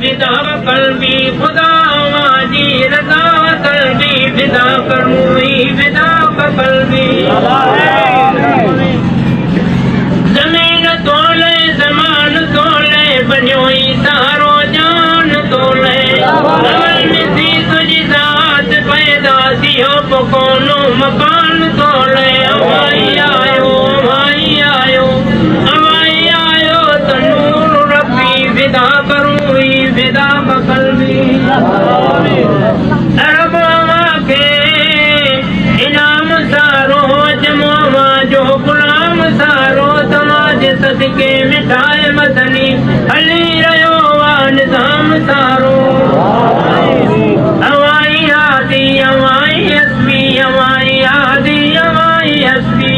फिदा कल्बी खुदा वाजी रजा कल्बी फिदा करूई फिदा कल्बी जमीन तोले जमान तोले बन्योई तारो जान तोले अमल मिसी तुझी जात पैदा दियो पकोनो मकान तोले हवाई आयो तनूर रब्बी विदा करूई विदा कल्बी अरबा के इनाम सारो जमुआ जो गुलाम सारो तमाज सदके मिठाए मदनी हली रयो निजाम सारो हवाई आदि हवाई हस्बी हवाई आदि हवाई हस्बी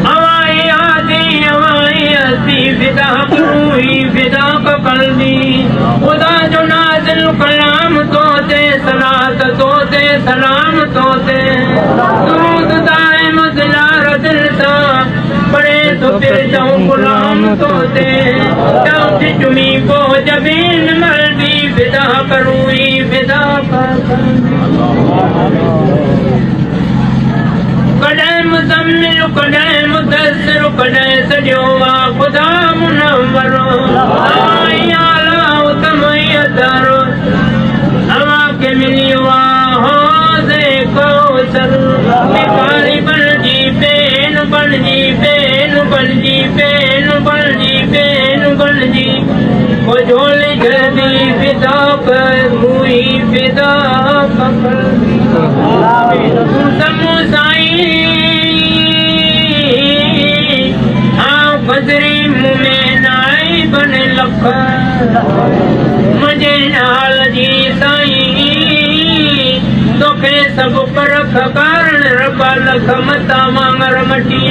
हवाई आदि हवाई हस्बी फिदा करूई फिदा कल्बी खुदा जो नाज़िल कलाम तोते सलात तोते सलाम तोते दुरूद दाइम दिलार दिल सा पढ़े तो फिर जाऊं गुलाम तोते जाऊं चुमी को जबीन मर्दी फिदा करूई फिदा कड़े मुज़म्मिल कड़े मुदस्सिर कड़े सजोवा खुदा मुनव्वर आई आला उतमयदर हवा के मिलिवा हो से कौसर निकाली बन जी पेन बन जी पेन बन जी पेन बन जी पेन बन जी वो झोली जल्दी फिदा कर हुई फिदा समूसाई हाँ बदरी मुँह में नाई बने लख मुझे नाल जी साई तोखे सब पर कारण रबा लख मता मांगर मटिया